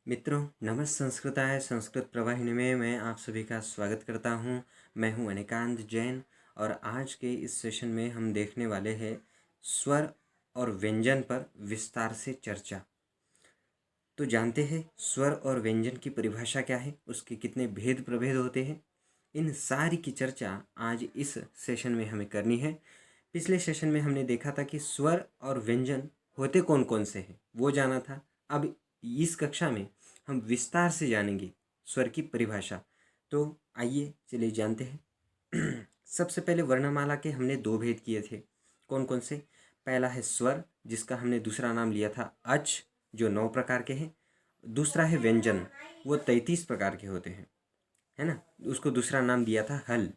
मित्रों, नमस्ते संस्कृताय संस्कृत प्रवाहिनी में मैं आप सभी का स्वागत करता हूं। मैं हूं अनिकांत जैन और आज के इस सेशन में हम देखने वाले हैं स्वर और व्यंजन पर विस्तार से चर्चा। तो जानते हैं स्वर और व्यंजन की परिभाषा क्या है, उसके कितने भेद प्रभेद होते हैं। इन सारी की चर्चा आज इस सेशन में हमें करनी है। पिछले सेशन में हमने देखा था कि स्वर और व्यंजन होते कौन कौन से हैं, वो जाना था। अब इस कक्षा में हम विस्तार से जानेंगे स्वर की परिभाषा। तो आइए चलिए जानते हैं। सबसे पहले वर्णमाला के हमने दो भेद किए थे। कौन कौन से? पहला है स्वर, जिसका हमने दूसरा नाम लिया था अच, जो 9 प्रकार के हैं। दूसरा है व्यंजन, वो 33 प्रकार के होते हैं, है ना। उसको दूसरा नाम दिया था हल।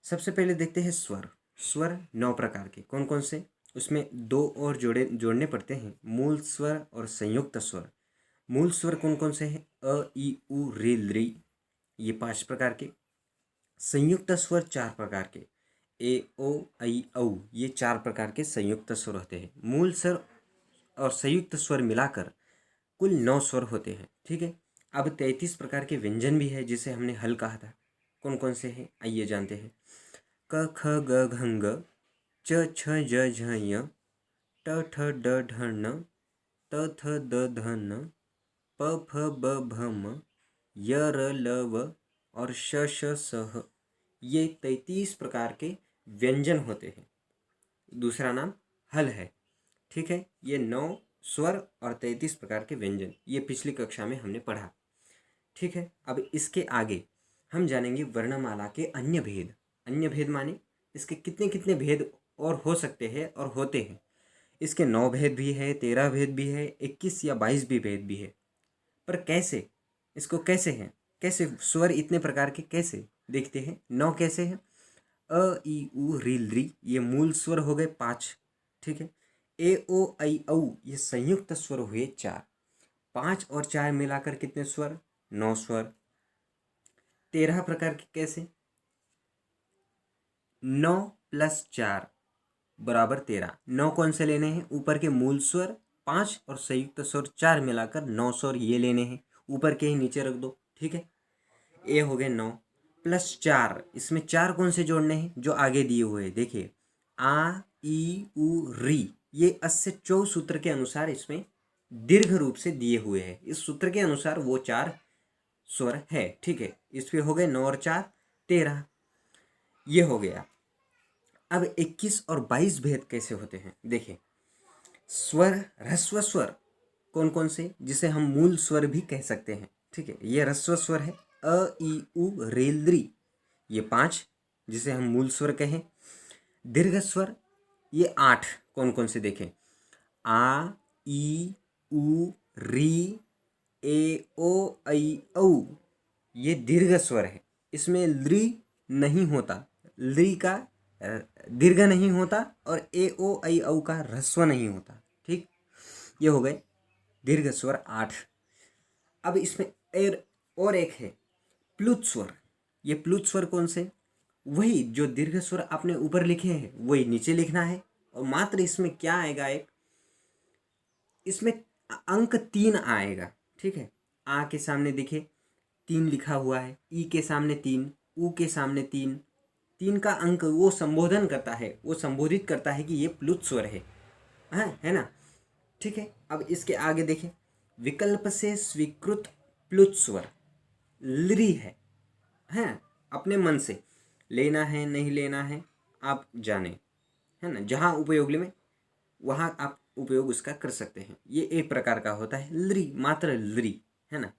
सबसे पहले देखते हैं स्वर। स्वर 9 प्रकार के कौन कौन से? उसमें दो और जोड़ने पड़ते हैं, मूल स्वर और संयुक्त स्वर। मूल स्वर कौन कौन से हैं? अ, ई, उ, रे, लृ, ये 5 प्रकार के। संयुक्त स्वर 4 प्रकार के, ए, ओ, ऐ, औ, ये 4 प्रकार के संयुक्त स्वर होते हैं। मूल स्वर और संयुक्त स्वर मिलाकर कुल 9 स्वर होते हैं, ठीक है। अब 33 प्रकार के व्यंजन भी है, जिसे हमने हल कहा था। कौन कौन से हैं आइए जानते हैं। क, ख, ग, घ, ङ, च, छ, ज, झ, ञ, ट, ठ, ड, ढ, ण, त, थ, द, ध, न, प, फ, ब, भ, म, य, र, ल, व और श, श, स, ह। ये 33 प्रकार के व्यंजन होते हैं। दूसरा नाम हल है, ठीक है। ये 9 स्वर और 33 प्रकार के व्यंजन, ये पिछली कक्षा में हमने पढ़ा, ठीक है। अब इसके आगे हम जानेंगे वर्णमाला के अन्य भेद। अन्य भेद माने इसके कितने कितने भेद और हो सकते हैं और होते हैं। इसके 9 भेद भी है, 13 भेद भी है, 21 या 22 भी भेद भी है। पर कैसे, इसको कैसे हैं, कैसे स्वर इतने प्रकार के कैसे देखते हैं? 9 कैसे हैं? अ, ई, उ, ऋ, लृ, ये मूल स्वर हो गए 5, ठीक है। ए, ओ, ऐ, औ, ये संयुक्त स्वर हुए 4। 5 और 4 मिलाकर कितने स्वर? 9 स्वर। 13 प्रकार के कैसे? 9 + 4 बराबर 13। 9 कौन से लेने हैं? ऊपर के मूल स्वर 5 और संयुक्त स्वर 4 मिलाकर 9 स्वर ये लेने हैं। ऊपर के ही नीचे रख दो, ठीक है। ए हो गए 9 + 4, इसमें 4 कौन से जोड़ने हैं? जो आगे दिए हुए हैं, देखिए आ, ई, उ, री, ये अस से चौ सूत्र के अनुसार इसमें दीर्घ रूप से दिए हुए हैं। इस सूत्र के अनुसार वो 4 स्वर है, ठीक है। इस पे हो गए 9 और 4 13, ये हो गया। अब 21 और 22 भेद कैसे होते हैं देखिए। स्वर, ह्रस्व स्वर कौन कौन से, जिसे हम मूल स्वर भी कह सकते हैं, ठीक है। ये ह्रस्व स्वर है अ, ई, उ, रे, लृ, ये 5 जिसे हम मूल स्वर कहें। दीर्घ स्वर ये 8 कौन कौन से देखें? आ, ई, उ, री, ए, ओ, ऐ, औ, ये दीर्घ स्वर है। इसमें लृ नहीं होता, लृ का दीर्घ नहीं होता और ए, ओ, ऐ, औ का ह्रस्व नहीं होता, ठीक। ये हो गए दीर्घ स्वर 8। अब इसमें और एक है प्लुत स्वर। ये प्लुत स्वर कौन से? वही जो दीर्घ स्वर आपने ऊपर लिखे हैं वही नीचे लिखना है। और मात्र इसमें क्या आएगा, एक इसमें अंक 3 आएगा, ठीक है। आ के सामने देखिए 3 लिखा हुआ है, ई के सामने 3, उ के सामने 3। 3 का अंक वो संबोधन करता है, वो संबोधित करता है कि ये प्लुत स्वर है, हाँ है ना, ठीक है। अब इसके आगे देखें, विकल्प से स्वीकृत प्लुत स्वर लृ है, अपने मन से लेना है नहीं लेना है आप जाने, है ना। जहाँ उपयोग में वहाँ आप उपयोग उसका कर सकते हैं। ये एक प्रकार का होता है लृ, मात्र लृ, है ना।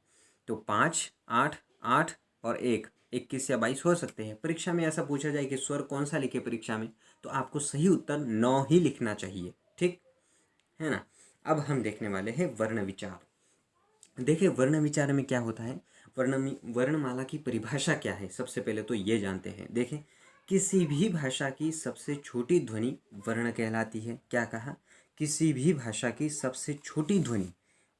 तो 5, 8, 8 और 1, 21 या 22 हो सकते हैं। परीक्षा में ऐसा पूछा जाए कि स्वर कौन सा लिखे परीक्षा में, तो आपको सही उत्तर 9 ही लिखना चाहिए, ठीक है ना। अब हम देखने वाले हैं वर्ण विचार। देखिए वर्ण विचार में क्या होता है, वर्णमाला की परिभाषा क्या है, सबसे पहले तो ये जानते हैं। देखें, किसी भी भाषा की सबसे छोटी ध्वनि वर्ण कहलाती है। क्या कहा? किसी भी भाषा की सबसे छोटी ध्वनि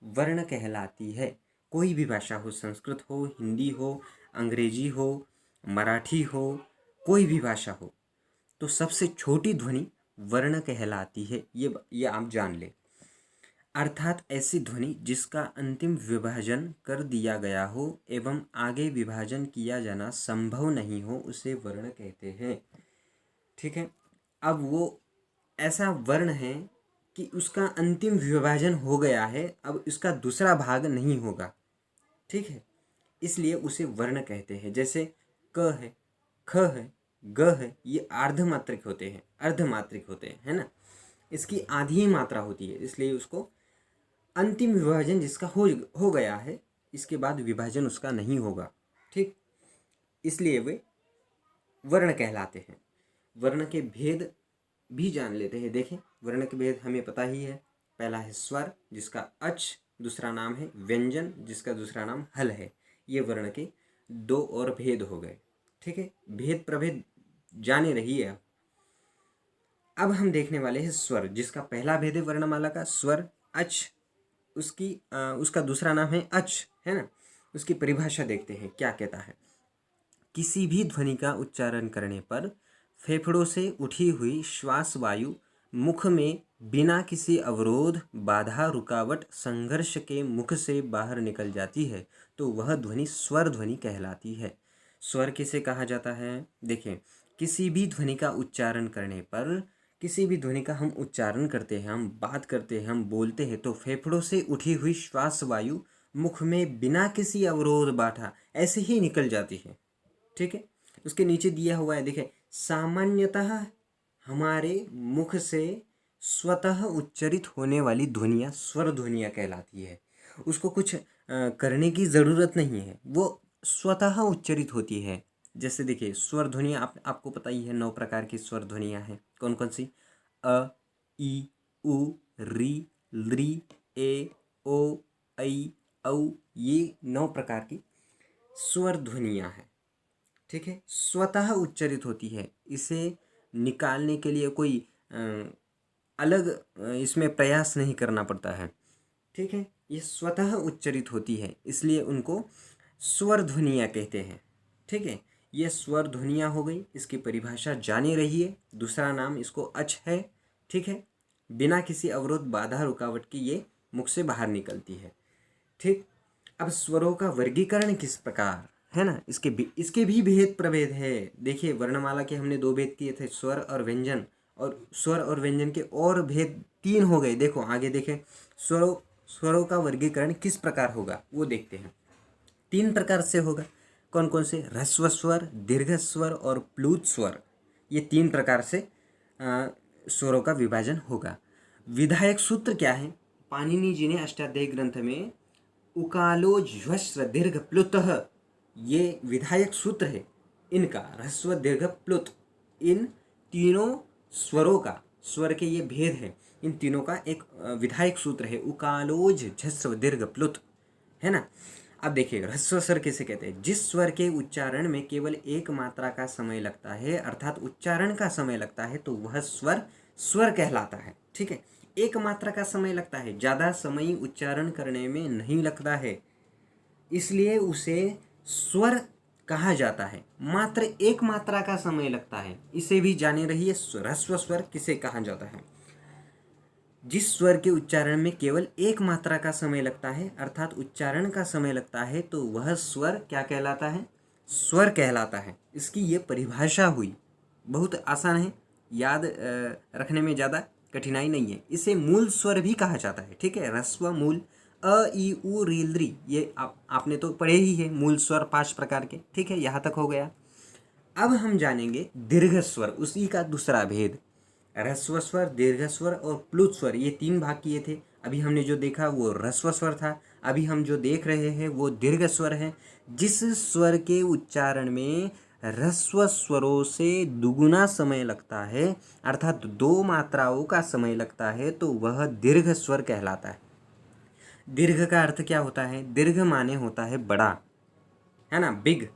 वर्ण कहलाती है। कोई भी भाषा हो, संस्कृत हो, हिंदी हो, अंग्रेजी हो, मराठी हो, कोई भी भाषा हो, तो सबसे छोटी ध्वनि वर्ण कहलाती है। ये आप जान लें। अर्थात ऐसी ध्वनि जिसका अंतिम विभाजन कर दिया गया हो एवं आगे विभाजन किया जाना संभव नहीं हो उसे वर्ण कहते हैं। ठीक है, अब वो ऐसा वर्ण है कि उसका अंतिम विभाजन हो गया है, अब इसका दूसरा भाग नहीं होगा। ठीक है, इसलिए उसे वर्ण कहते हैं। जैसे क है, ख है, ग है, ये अर्धमात्रिक होते हैं, अर्धमात्रिक होते हैं, है ना। इसकी आधी ही मात्रा होती है, इसलिए उसको अंतिम विभाजन जिसका हो गया है, इसके बाद विभाजन उसका नहीं होगा। ठीक, इसलिए वे वर्ण कहलाते हैं। वर्ण के भेद भी जान लेते हैं। देखें, वर्ण के भेद हमें पता ही है। पहला है स्वर जिसका अच दूसरा नाम है, व्यंजन जिसका दूसरा नाम हल है। ये वर्ण के दो और भेद हो गए। ठीक है, भेद प्रभेद जाने रहिए। अब हम देखने वाले हैं स्वर, जिसका पहला भेद है वर्णमाला का स्वर अच, उसका दूसरा नाम है अच, है ना। उसकी परिभाषा देखते हैं क्या कहता है। किसी भी ध्वनि का उच्चारण करने पर फेफड़ों से उठी हुई श्वास वायु मुख में बिना किसी अवरोध, बाधा, रुकावट, संघर्ष के मुख से बाहर निकल जाती है तो वह ध्वनि स्वर ध्वनि कहलाती है। स्वर किसे कहा जाता है? देखें, किसी भी ध्वनि का उच्चारण करने पर, किसी भी ध्वनि का हम उच्चारण करते हैं, हम बात करते हैं, हम बोलते हैं, तो फेफड़ों से उठी हुई श्वास वायु मुख में बिना किसी अवरोध, बाधा ऐसे ही निकल जाती है। ठीक है, उसके नीचे दिया हुआ है, देखें, सामान्यतः हमारे मुख से स्वतः उच्चरित होने वाली ध्वनियाँ स्वर ध्वनियाँ कहलाती है। उसको कुछ करने की ज़रूरत नहीं है, वो स्वतः उच्चरित होती है। जैसे देखिए, स्वर ध्वनियाँ आपको पता ही है, 9 प्रकार की स्वर ध्वनियाँ हैं। कौन कौन सी? अ, ई, उ, री, लृ, ए, ओ, ऐ, औ, ये 9 प्रकार की स्वर ध्वनियाँ हैं। ठीक है, स्वतः उच्चरित होती है। इसे निकालने के लिए कोई अलग इसमें प्रयास नहीं करना पड़ता है। ठीक है, ये स्वतः उच्चरित होती है, इसलिए उनको स्वर ध्वनियाँ कहते हैं। ठीक है, ये स्वर ध्वनियाँ हो गई, इसकी परिभाषा जाने रहिए। दूसरा नाम इसको अच है। ठीक है, बिना किसी अवरोध, बाधा, रुकावट की ये मुख से बाहर निकलती है। ठीक, अब स्वरों का वर्गीकरण किस प्रकार है ना, इसके भी भेद प्रभेद है। देखिए, वर्णमाला के हमने 2 भेद किए थे, स्वर और व्यंजन, और स्वर और व्यंजन के और भेद 3 हो गए। देखो आगे देखें, स्वरों का वर्गीकरण किस प्रकार होगा वो देखते हैं। 3 प्रकार से होगा। कौन कौन से? ह्रस्व स्वर, दीर्घ स्वर और प्लुत स्वर। ये 3 प्रकार से स्वरों का विभाजन होगा। विधायक सूत्र क्या है? पाणिनि जी ने अष्टाध्यायी ग्रंथ में उकालो ह्रस्व दीर्घ प्लुतः, ये विधायक सूत्र है इनका, ह्रस्व दीर्घ प्लुत, इन तीनों स्वरों का, स्वर के ये भेद है, इन तीनों का एक विधायक सूत्र है, उकालोज ह्रस्व दीर्घ प्लुत, है ना। अब देखिए, ह्रस्व स्वर किसे कहते हैं? जिस स्वर के उच्चारण में केवल एक मात्रा का समय लगता है, अर्थात उच्चारण का समय लगता है, तो वह स्वर स्वर कहलाता है। ठीक है, एक मात्रा का समय लगता है, ज़्यादा समय उच्चारण करने में नहीं लगता है, इसलिए उसे स्वर कहा जाता है। मात्र एक मात्रा का समय लगता है, इसे भी जाने रहिए। ह्रस्व स्वर किसे कहा जाता है? जिस स्वर के उच्चारण में केवल एक मात्रा का समय लगता है, अर्थात उच्चारण का समय लगता है, तो वह स्वर क्या कहलाता है? स्वर कहलाता है। इसकी ये परिभाषा हुई, बहुत आसान है, याद रखने में ज़्यादा कठिनाई नहीं है। इसे मूल स्वर भी कहा जाता है। ठीक है, ह्रस्व, मूल, अ, ई, उ, री, लृ, ये आपने तो पढ़े ही है, मूल स्वर 5 प्रकार के। ठीक है, यहाँ तक हो गया। अब हम जानेंगे दीर्घ स्वर, उसी का दूसरा भेद। ह्रस्व स्वर, दीर्घ स्वर और प्लुत स्वर, ये 3 भाग किए थे। अभी हमने जो देखा वो ह्रस्व स्वर था, अभी हम जो देख रहे हैं वो दीर्घ स्वर है। जिस स्वर के उच्चारण में ह्रस्व स्वरों से दुगुना समय लगता है, अर्थात 2 मात्राओं का समय लगता है, तो वह दीर्घ स्वर कहलाता है। दीर्घ का अर्थ क्या होता है? दीर्घ माने होता है बड़ा, है ना, बिग।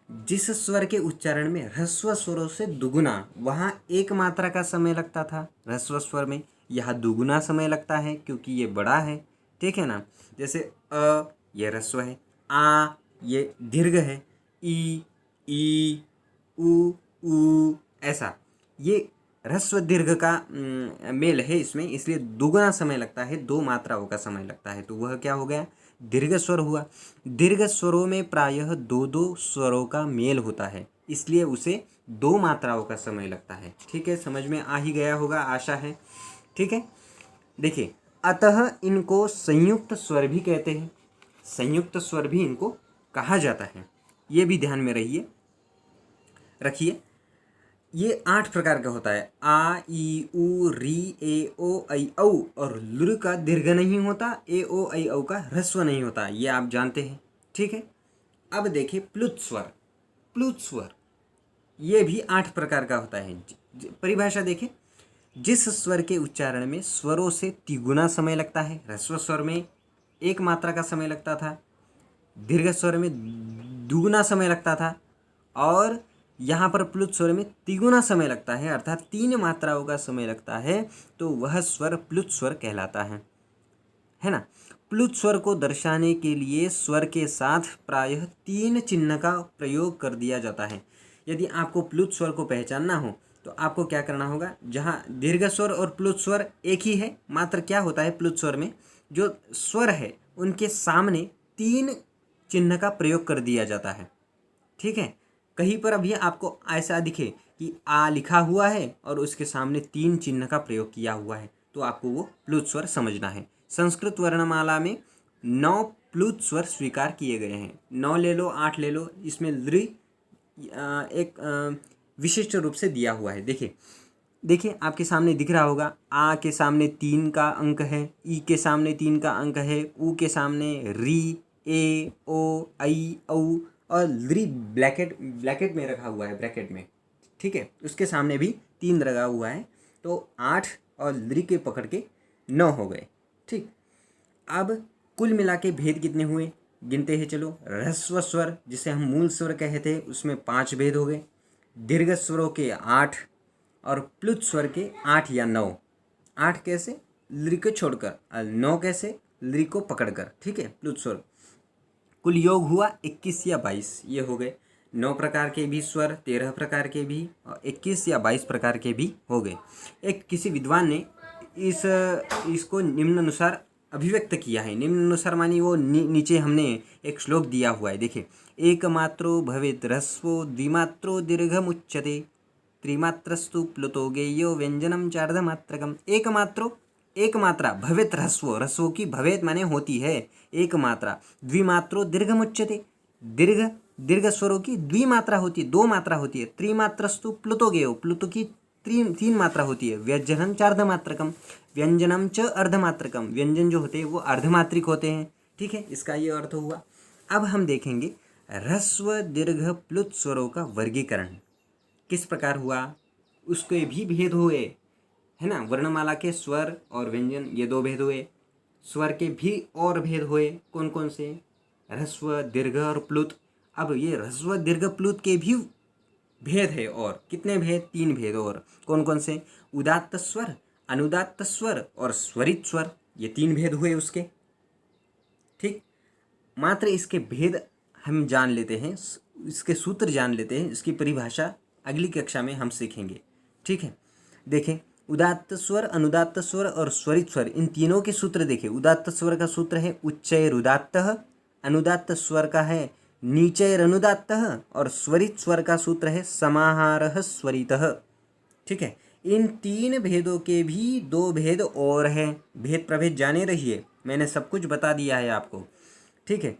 जिस स्वर के उच्चारण में ह्रस्व स्वरों से दुगुना, वहाँ एक मात्रा का समय लगता था ह्रस्व स्वर में, यहाँ दुगुना समय लगता है क्योंकि ये बड़ा है। ठीक है ना, जैसे अ, ये ह्रस्व है, आ, ये दीर्घ है, ई, उ, ऐसा। ये ह्रस्व दीर्घ का मेल है इसमें, इसलिए दुगना समय लगता है, 2 मात्राओं का समय लगता है। तो वह क्या हो गया? दीर्घ स्वर हुआ। दीर्घ स्वरों में प्रायः 2-2 स्वरों का मेल होता है, इसलिए उसे 2 मात्राओं का समय लगता है। ठीक है, समझ में आ ही गया होगा, आशा है। ठीक है, देखिए, अतः इनको संयुक्त स्वर भी कहते हैं। संयुक्त स्वर भी इनको कहा जाता है, ये भी ध्यान में रखिए। ये 8 प्रकार का होता है। आ, ई, उ, री, ए, ओ, ऐ, औ। और लृ का दीर्घ नहीं होता, ए, ओ, ऐ, औ का ह्रस्व नहीं होता, ये आप जानते हैं। ठीक है, अब देखिए प्लुत स्वर। प्लुत स्वर ये भी 8 प्रकार का होता है। परिभाषा देखिए, जिस स्वर के उच्चारण में स्वरों से तिगुना समय लगता है। ह्रस्व स्वर में 1 मात्रा का समय लगता था, दीर्घ स्वर में दुगुना समय लगता था, और यहाँ पर प्लुत स्वर में तिगुना समय लगता है, अर्थात 3 मात्राओं का समय लगता है, तो वह स्वर प्लुत स्वर कहलाता है ना। प्लुत स्वर को दर्शाने के लिए स्वर के साथ प्रायः 3 चिन्ह का प्रयोग कर दिया जाता है। यदि आपको प्लुत स्वर को पहचानना हो तो आपको क्या करना होगा, जहाँ दीर्घ स्वर और प्लुत स्वर एक ही है, मात्र क्या होता है प्लुत स्वर में, जो स्वर है उनके सामने 3 चिन्ह का प्रयोग कर दिया जाता है। ठीक है, कहीं पर अभी आपको ऐसा दिखे कि आ लिखा हुआ है और उसके सामने 3 चिन्ह का प्रयोग किया हुआ है, तो आपको वो प्लुत स्वर समझना है। संस्कृत वर्णमाला में 9 प्लुत स्वर स्वीकार किए गए हैं। 9 ले लो, 8 ले लो, इसमें लृ एक विशिष्ट रूप से दिया हुआ है। देखिए आपके सामने दिख रहा होगा, आ के सामने 3 का अंक है, ई के सामने 3 का अंक है, ऊ के सामने री, ए, ओ, ऐ, औ, और लृ ब्रैकेट में रखा हुआ है, ब्रैकेट में। ठीक है, उसके सामने भी 3 लगा हुआ है, तो 8 और लृ के पकड़ के 9 हो गए। ठीक, अब कुल मिला के भेद कितने हुए गिनते हैं, चलो। ह्रस्व स्वर जिसे हम मूल स्वर कहते हैं उसमें 5 भेद हो गए, दीर्घ स्वरों के 8, और प्लुत स्वर के 8 या 9। 8 कैसे? लृ को छोड़कर, 9 कैसे? लृ को पकड़कर। ठीक है, प्लुत स्वर। कुल योग हुआ 21 या 22, ये हो गए। 9 प्रकार के भी स्वर, 13 प्रकार के भी, और 21 या 22 प्रकार के भी हो गए। एक किसी विद्वान ने इसको निम्नानुसार अभिव्यक्त किया है। निम्नानुसार मानी वो नीचे हमने एक श्लोक दिया हुआ है, देखिए। एकमात्रो भवेत् ह्रस्वो द्विमात्रो दीर्घमुच्यते त्रिमात्रस्तु प्लुतो गेयो व्यंजनम चार्धमात्रकम। एक मात्रा भवेत् ह्रस्वो, ह्रस्वो की भवेत् माने होती है एक मात्रा, द्विमात्रो दीर्घमुच्यते, दीर्घ स्वरों की द्विमात्रा होती है, 2 मात्रा होती है। त्रिमात्रस्तु प्लुतो गेयो, प्लुतो की 3 मात्रा होती है। व्यंजनम चार्धमात्रकम, व्यंजनम च अर्धमात्रकम, व्यंजन जो होते हैं वो अर्धमात्रिक होते हैं। ठीक है, इसका ये अर्थ हुआ। अब हम देखेंगे ह्रस्व दीर्घ प्लुत स्वरों का वर्गीकरण किस प्रकार हुआ, उसके भी भेद हुए, है ना। वर्णमाला के स्वर और व्यंजन, ये 2 भेद हुए। स्वर के भी और भेद हुए, कौन कौन से? ह्रस्व दीर्घ और प्लुत। अब ये ह्रस्व दीर्घ प्लुत के भी भेद है, और कितने भेद? 3 भेद। और कौन कौन से? उदात्त स्वर, अनुदात्त स्वर और स्वरित स्वर, ये 3 भेद हुए उसके। ठीक, मात्र इसके भेद हम जान लेते हैं, इसके सूत्र जान लेते हैं, इसकी परिभाषा अगली कक्षा में हम सीखेंगे। ठीक है, देखें, उदात्त स्वर, अनुदात्त स्वर और स्वरित स्वर, इन तीनों के सूत्र देखें। उदात्त स्वर का सूत्र है उच्चैरुदात्तः, अनुदात्त स्वर का है नीचैरनुदात्तः, और स्वरित स्वर का सूत्र है समाहारः स्वरितः। ठीक है, इन 3 भेदों के भी 2 भेद और हैं। भेद प्रभेद जाने रहिए, मैंने सब कुछ बता दिया है आपको। ठीक है,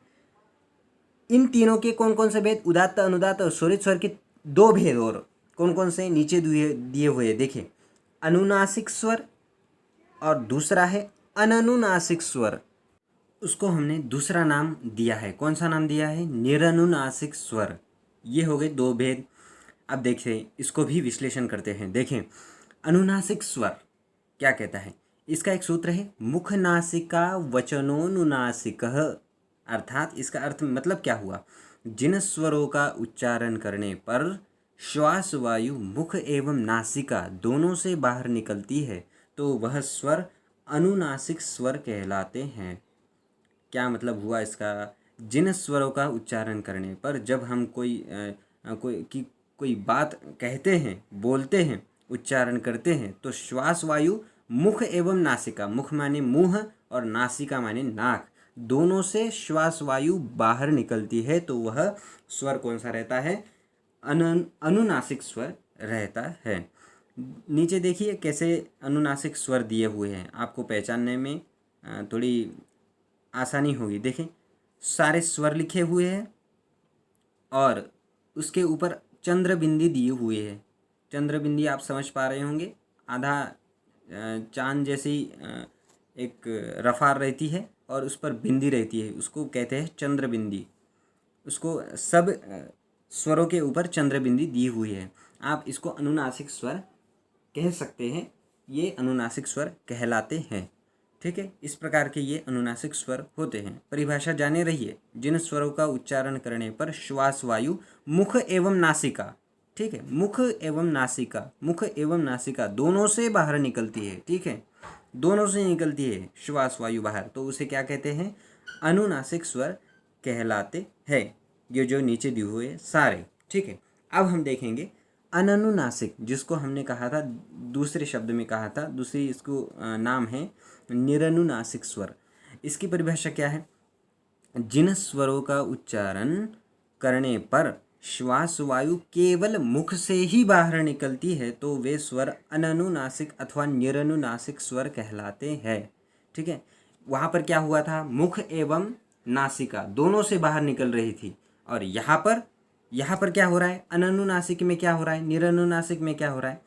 इन तीनों के कौन कौन से भेद? उदात्त, अनुदात्त और स्वरित स्वर के 2 भेद और कौन कौन से? नीचे दिए हुए देखिए। अनुनासिक स्वर और दूसरा है अननुनासिक स्वर। उसको हमने दूसरा नाम दिया है, कौन सा नाम दिया है? निरनुनासिक स्वर। ये हो गए 2 भेद। अब देखिए, इसको भी विश्लेषण करते हैं। देखें, अनुनासिक स्वर क्या कहता है? इसका एक सूत्र है मुख नासिका वचनोनुनासिकः, अर्थात इसका अर्थ मतलब क्या हुआ? जिन स्वरों का उच्चारण करने पर श्वास वायु मुख एवं नासिका दोनों से बाहर निकलती है तो वह स्वर अनुनासिक स्वर कहलाते हैं। क्या मतलब हुआ इसका? जिन स्वरों का उच्चारण करने पर जब हम कोई बात कहते हैं, बोलते हैं, उच्चारण करते हैं तो श्वास वायु मुख एवं नासिका, मुख माने मुंह और नासिका माने नाक, दोनों से श्वास वायु बाहर निकलती है तो वह स्वर कौन सा रहता है? अनुनासिक स्वर रहता है। नीचे देखिए कैसे अनुनासिक स्वर दिए हुए हैं, आपको पहचानने में थोड़ी आसानी होगी। देखें सारे स्वर लिखे हुए हैं और उसके ऊपर चंद्र बिंदी दिए हुए हैं। चंद्र बिंदी आप समझ पा रहे होंगे, आधा चांद जैसी एक रफ़ार रहती है और उस पर बिंदी रहती है, उसको कहते हैं चंद्र बिंदी। उसको सब स्वरों के ऊपर चंद्र बिंदी दी हुई है। आप इसको अनुनासिक स्वर कह सकते हैं, ये अनुनासिक स्वर कहलाते हैं। ठीक है, इस प्रकार के ये अनुनासिक स्वर होते हैं। परिभाषा जाने रहिए। जिन स्वरों का उच्चारण करने पर श्वास वायु मुख एवं नासिका, ठीक है, मुख एवं नासिका दोनों से बाहर निकलती है। ठीक है, दोनों से निकलती है श्वास वायु बाहर, तो उसे क्या कहते हैं? अनुनासिक स्वर कहलाते हैं। ये जो नीचे दिए हुए सारे। ठीक है, अब हम देखेंगे अननुनासिक, जिसको हमने कहा था, दूसरे शब्द में कहा था, दूसरी इसको नाम है निरनुनासिक स्वर। इसकी परिभाषा क्या है? जिन स्वरों का उच्चारण करने पर श्वास वायु केवल मुख से ही बाहर निकलती है तो वे स्वर अननुनासिक अथवा निरनुनासिक स्वर कहलाते हैं। ठीक है, वहाँ पर क्या हुआ था? मुख एवं नासिका दोनों से बाहर निकल रही थी, और यहाँ पर क्या हो रहा है? अननुनासिक में क्या हो रहा है? निरनुनासिक में क्या हो रहा है?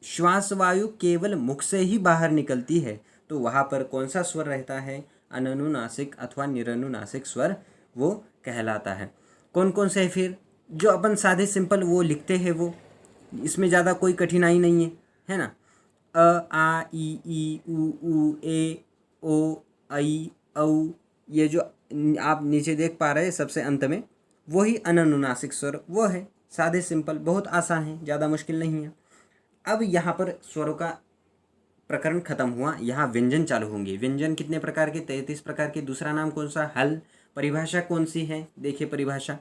श्वास वायु केवल मुख से ही बाहर निकलती है, तो वहाँ पर कौन सा स्वर रहता है? अननुनासिक अथवा निरनुनासिक स्वर वो कहलाता है। कौन कौन से है फिर? जो अपन सादे सिंपल वो लिखते हैं, वो इसमें ज़्यादा कोई कठिनाई नहीं है ना? अ आ ई उ ए ओ ऐ औ, ये जो आप नीचे देख पा रहे हैं सबसे अंत में, वही अननुनासिक स्वर वो है। सादे सिंपल, बहुत आसान है, ज़्यादा मुश्किल नहीं है। अब यहाँ पर स्वरों का प्रकरण खत्म हुआ, यहाँ व्यंजन चालू होंगे। व्यंजन कितने प्रकार के? 33 प्रकार के। दूसरा नाम कौन सा? हल। परिभाषा कौन सी है? देखिए परिभाषा,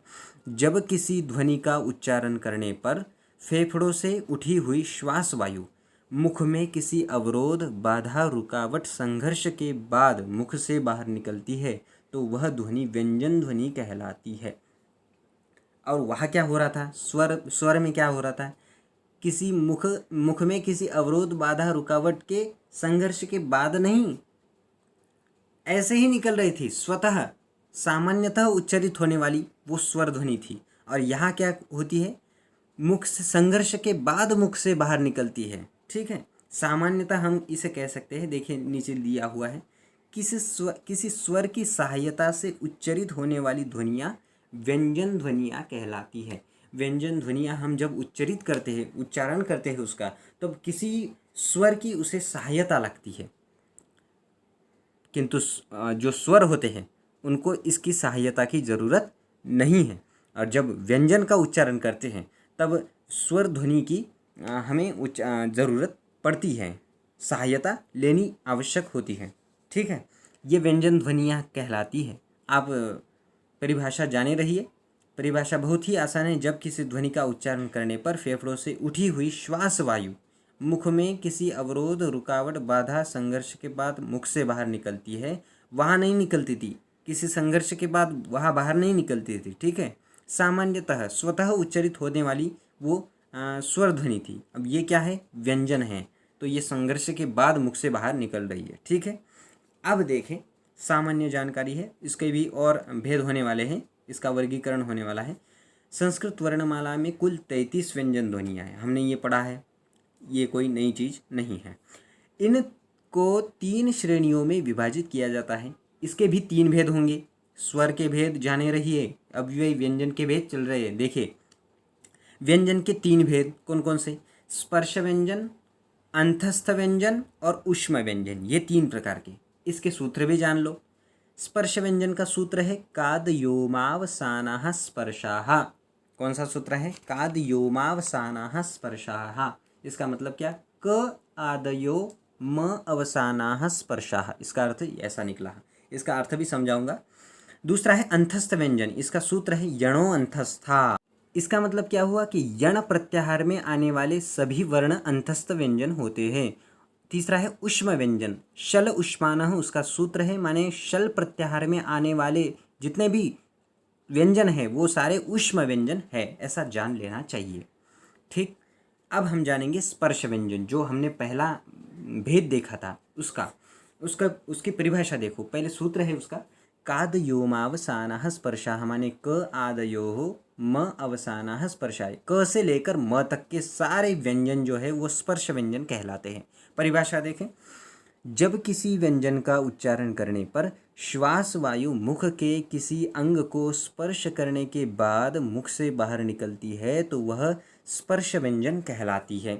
जब किसी ध्वनि का उच्चारण करने पर फेफड़ों से उठी हुई श्वास वायु मुख में किसी अवरोध, बाधा, रुकावट, संघर्ष के बाद मुख से बाहर निकलती है तो वह ध्वनि व्यंजन ध्वनि कहलाती है। और वहाँ क्या हो रहा था? स्वर में क्या हो रहा था? किसी मुख में किसी अवरोध, बाधा, रुकावट के संघर्ष के बाद नहीं, ऐसे ही निकल रही थी, स्वतः सामान्यतः उच्चारित होने वाली वो स्वर ध्वनि थी। और यहाँ क्या होती है? मुख से संघर्ष के बाद मुख से बाहर निकलती है। ठीक है, सामान्यतः हम इसे कह सकते हैं, देखिए नीचे दिया हुआ है, किसी स्वर की सहायता से उच्चारित होने वाली ध्वनियाँ व्यंजन ध्वनियाँ कहलाती है। व्यंजन ध्वनियाँ हम जब उच्चारित करते हैं, उच्चारण करते हैं उसका, तब किसी स्वर की उसे सहायता लगती है, किंतु जो स्वर होते हैं उनको इसकी सहायता की ज़रूरत नहीं है। और जब व्यंजन का उच्चारण करते हैं तब स्वर ध्वनि की हमें ज़रूरत पड़ती है, सहायता लेनी आवश्यक होती है। ठीक है, ये व्यंजन ध्वनियाँ कहलाती है। आप परिभाषा जाने रहिए। परिभाषा बहुत ही आसान है। जब किसी ध्वनि का उच्चारण करने पर फेफड़ों से उठी हुई श्वास वायु मुख में किसी अवरोध, रुकावट, बाधा, संघर्ष के बाद मुख से बाहर निकलती है, वहाँ नहीं निकलती थी, किसी संघर्ष के बाद वहाँ बाहर नहीं निकलती थी। ठीक है, सामान्यतः स्वतः उच्चारित होने वाली वो स्वर ध्वनि थी। अब ये क्या है? व्यंजन है, तो ये संघर्ष के बाद मुख से बाहर निकल रही है। ठीक है, अब देखें, सामान्य जानकारी है, इसके भी और भेद होने वाले हैं, इसका वर्गीकरण होने वाला है। संस्कृत वर्णमाला में कुल 33 व्यंजन ध्वनियाँ हैं, हमने ये पढ़ा है, ये कोई नई चीज़ नहीं है। इनको 3 श्रेणियों में विभाजित किया जाता है। इसके भी 3 भेद होंगे। स्वर के भेद जाने रहिए, अब वही व्यंजन के भेद चल रहे हैं। देखिए व्यंजन के 3 भेद कौन कौन से? स्पर्श व्यंजन, अंतस्थ व्यंजन और ऊष्म व्यंजन, ये 3 प्रकार के। इसके सूत्र भी जान लो। स्पर्श व्यंजन का सूत्र है कादयोमावसानाः स्पर्शाः। कौन सा सूत्र है? कादयोमावसानाः स्पर्शाः। इसका मतलब क्या? क आदयो म अवसानाः स्पर्शाः, इसका अर्थ ऐसा निकला। इसका अर्थ भी समझाऊंगा। दूसरा है अंतस्थ व्यंजन, इसका सूत्र है यणो अंतस्था। इसका मतलब क्या हुआ कि यण प्रत्याहार में आने वाले सभी वर्ण अंतस्थ व्यंजन होते हैं। तीसरा है ऊष्म व्यंजन, शल ऊष्मानः उसका सूत्र है, माने शल प्रत्याहार में आने वाले जितने भी व्यंजन है वो सारे ऊष्म व्यंजन है, ऐसा जान लेना चाहिए। ठीक, अब हम जानेंगे स्पर्श व्यंजन। जो हमने पहला भेद देखा था उसकी परिभाषा देखो। पहले सूत्र है उसका, कादयोमावसानः स्पर्शाः, माने क आदयोः म अवसानः स्पर्शाय। क से लेकर म तक के सारे व्यंजन जो है वो स्पर्श व्यंजन कहलाते हैं। परिभाषा देखें, जब किसी व्यंजन का उच्चारण करने पर श्वास वायु मुख के किसी अंग को स्पर्श करने के बाद मुख से बाहर निकलती है तो वह स्पर्श व्यंजन कहलाती है।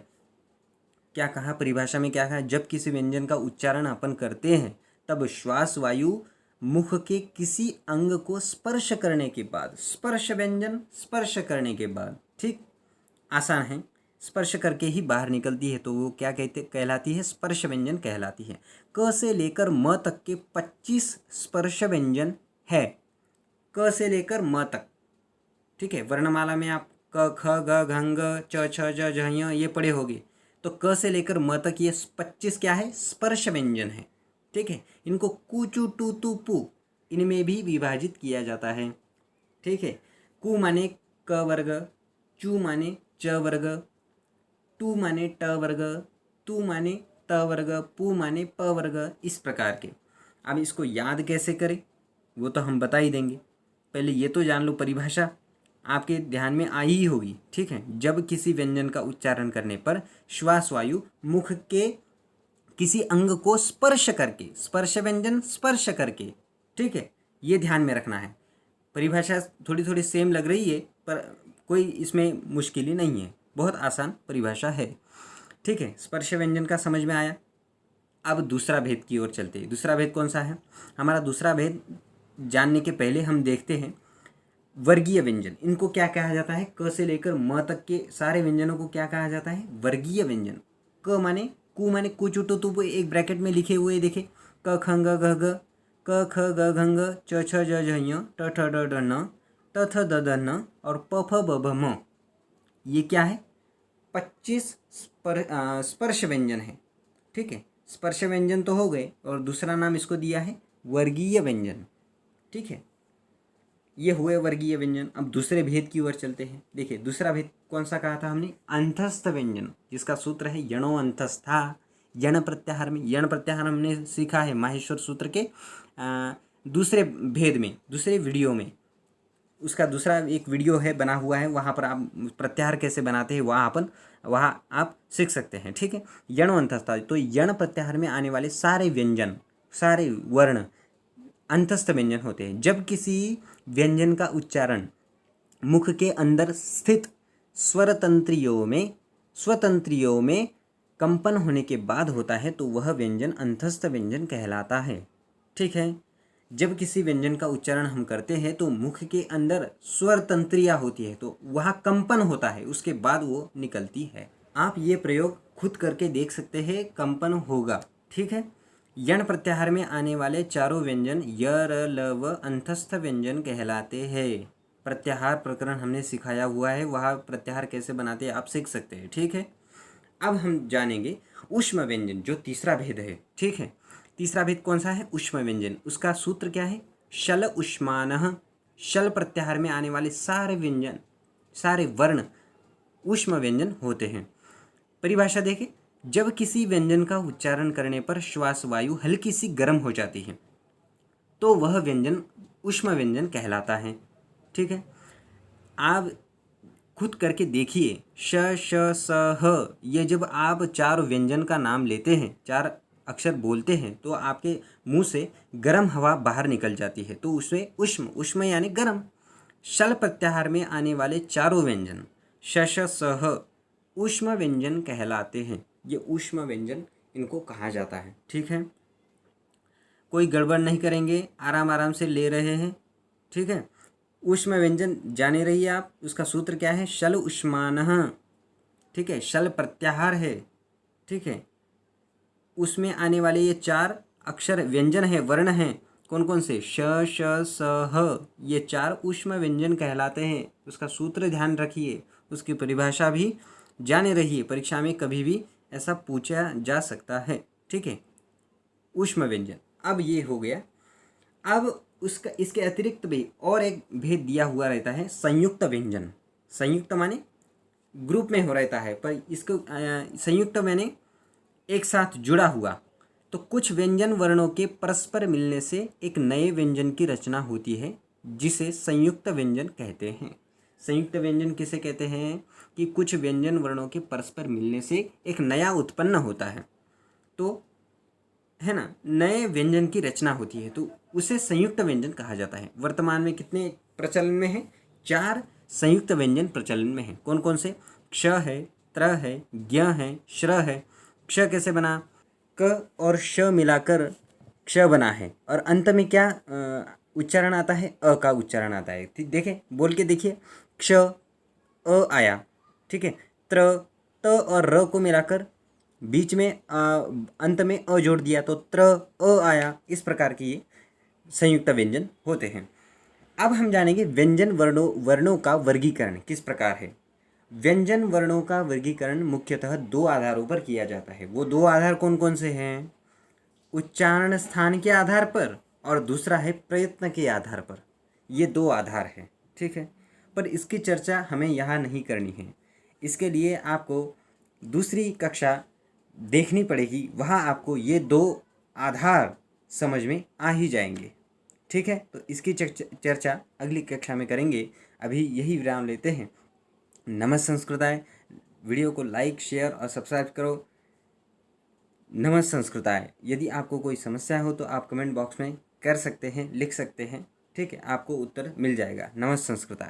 क्या कहा परिभाषा में, क्या कहा, जब किसी व्यंजन का उच्चारण अपन करते हैं तब श्वास वायु मुख के किसी अंग को स्पर्श करने के बाद, स्पर्श व्यंजन स्पर्श करने के बाद, ठीक, आसान है, स्पर्श करके ही बाहर निकलती है तो वो क्या कहलाती है, स्पर्श व्यंजन कहलाती है। क से लेकर म तक के 25 स्पर्श व्यंजन है, क से लेकर म तक, ठीक है। वर्णमाला में आप क ख ग घ ङ च छ ज झ ञ ये पढ़े होंगे, तो क से लेकर म तक ये 25 क्या है, स्पर्श व्यंजन है, ठीक है। इनको कु चु टू तु पु इनमें भी विभाजित किया जाता है, ठीक है। कु माने क वर्ग, चु माने च वर्ग, टू माने ट वर्ग, तू माने त वर्ग, पु माने प वर्ग, इस प्रकार के। अब इसको याद कैसे करें वो तो हम बता ही देंगे, पहले ये तो जान लो, परिभाषा आपके ध्यान में आई ही होगी, ठीक है। जब किसी व्यंजन का उच्चारण करने पर श्वास वायु मुख के किसी अंग को स्पर्श करके, स्पर्श व्यंजन स्पर्श करके, ठीक है, ये ध्यान में रखना है। परिभाषा थोड़ी थोड़ी सेम लग रही है पर कोई इसमें मुश्किल ही नहीं है, बहुत आसान परिभाषा है, ठीक है। स्पर्श व्यंजन का समझ में आया। अब दूसरा भेद की ओर चलते हैं। दूसरा भेद कौन सा है हमारा? दूसरा भेद जानने के पहले हम देखते हैं वर्गीय व्यंजन। इनको क्या कहा जाता है? क से लेकर म तक के सारे व्यंजनों को क्या कहा जाता है? वर्गीय व्यंजन। क माने कु माने कुचु टु तु एक ब्रैकेट में लिखे हुए देखे, क ख ग घ घ, क ख ग घ ङ, च छ ज झ ञ, ट ठ ड ढ न, त थ द ध न और प फ ब भ म। ये क्या है? 25 स्पर्श व्यंजन है, ठीक है। स्पर्श व्यंजन तो हो गए और दूसरा नाम इसको दिया है वर्गीय व्यंजन, ठीक है। ये हुए वर्गीय व्यंजन। अब दूसरे भेद की ओर चलते हैं। देखिए दूसरा भेद कौन सा कहा था हमने? अंतस्थ व्यंजन, जिसका सूत्र है यणो अंतस्था। यण प्रत्याहार में, यण प्रत्याहार हमने सीखा है माहेश्वर सूत्र के दूसरे भेद में, दूसरे वीडियो में। उसका दूसरा एक वीडियो है बना हुआ है, वहाँ पर आप प्रत्याहार कैसे बनाते हैं वहाँ आप सीख सकते हैं, ठीक है। यणो अंतस्था, तो यण प्रत्याहार में आने वाले सारे व्यंजन, सारे वर्ण अंतस्थ व्यंजन होते हैं। जब किसी व्यंजन का उच्चारण मुख के अंदर स्थित स्वतंत्रियों में कंपन होने के बाद होता है तो वह व्यंजन अंतस्थ व्यंजन कहलाता है, ठीक है। जब किसी व्यंजन का उच्चारण हम करते हैं तो मुख के अंदर स्वर तंत्रियाँ होती है तो वहाँ कंपन होता है, उसके बाद वो निकलती है। आप ये प्रयोग खुद करके देख सकते हैं, कंपन होगा, ठीक है। यण प्रत्याहार में आने वाले चारों व्यंजन य र ल व अंतस्थ व्यंजन कहलाते हैं। प्रत्याहार प्रकरण हमने सिखाया हुआ है, वहाँ प्रत्याहार कैसे बनाते हैं आप सीख सकते हैं, ठीक है। अब हम जानेंगे ऊष्म व्यंजन, जो तीसरा भेद है, ठीक है। तीसरा भेद कौन सा है? ऊष्म व्यंजन। उसका सूत्र क्या है? शल ऊष्मानः। शल प्रत्याहार में आने वाले सारे व्यंजन, सारे वर्ण ऊष्म व्यंजन होते हैं। परिभाषा देखें, जब किसी व्यंजन का उच्चारण करने पर श्वास वायु हल्की सी गर्म हो जाती है तो वह व्यंजन ऊष्म व्यंजन कहलाता है, ठीक है। आप खुद करके देखिए, श श स ह, ये जब आप चार व्यंजन का नाम लेते हैं, चार अक्षर बोलते हैं तो आपके मुंह से गर्म हवा बाहर निकल जाती है, तो उसमें ऊष्म, ऊष्म यानी गर्म। शल प्रत्याहार में आने वाले चारों व्यंजन श श स ह ऊष्म व्यंजन कहलाते हैं। ये ऊष्म व्यंजन इनको कहा जाता है, ठीक है। कोई गड़बड़ नहीं करेंगे, आराम आराम से ले रहे हैं, ठीक है। ऊष्म व्यंजन जाने रहिए आप। उसका सूत्र क्या है? शल ऊष्मानः, ठीक है। शल प्रत्याहार है, ठीक है। उसमें आने वाले ये चार अक्षर व्यंजन है, वर्ण हैं, कौन कौन से? श, श, स, ह, ये 4 ऊष्म व्यंजन कहलाते हैं। उसका सूत्र ध्यान रखिए, उसकी परिभाषा भी जाने रहिए, परीक्षा में कभी भी ऐसा पूछा जा सकता है। ठीक है, ऊष्म व्यंजन। अब ये हो गया। अब उसका इसके अतिरिक्त भी और एक भेद दिया हुआ रहता है, संयुक्त व्यंजन। संयुक्त माने ग्रुप में हो रहता है, पर इसको संयुक्त माने एक साथ जुड़ा हुआ। तो कुछ व्यंजन वर्णों के परस्पर मिलने से एक नए व्यंजन की रचना होती है, जिसे संयुक्त व्यंजन कहते हैं। संयुक्त व्यंजन किसे कहते हैं? कि कुछ व्यंजन वर्णों के परस्पर मिलने से एक नया उत्पन्न होता है, तो है ना, नए व्यंजन की रचना होती है, तो उसे संयुक्त व्यंजन कहा जाता है। वर्तमान में कितने प्रचलन में है? 4 संयुक्त व्यंजन प्रचलन में है। कौन कौन से? क्ष है, त्र है, ज्ञ है, श्र है। क्ष कैसे बना? क और श मिलाकर क्ष बना है, और अंत में क्या उच्चारण आता है? अ का उच्चारण आता है। देखें, बोल के देखिए, क्ष अ आया। ठीक है, त्र त और र को मिलाकर बीच में अंत में अ जोड़ दिया तो त्र अ आया। इस प्रकार के ये संयुक्त व्यंजन होते हैं। अब हम जानेंगे व्यंजन वर्णों का वर्गीकरण किस प्रकार है। व्यंजन वर्णों का वर्गीकरण मुख्यतः 2 आधारों पर किया जाता है। वो 2 आधार कौन कौन से हैं? उच्चारण स्थान के आधार पर, और दूसरा है प्रयत्न के आधार पर। ये 2 आधार हैं। ठीक है, पर इसकी चर्चा हमें यहाँ नहीं करनी है। इसके लिए आपको दूसरी कक्षा देखनी पड़ेगी, वहाँ आपको ये 2 आधार समझ में आ ही जाएंगे। ठीक है, तो इसकी चर्चा अगली कक्षा में करेंगे। अभी यही विराम लेते हैं। नमः संस्कृताय। वीडियो को लाइक, शेयर और सब्सक्राइब करो। नमः संस्कृताय। यदि आपको कोई समस्या हो तो आप कमेंट बॉक्स में कर सकते हैं, लिख सकते हैं। ठीक है, आपको उत्तर मिल जाएगा। नमः संस्कृताय।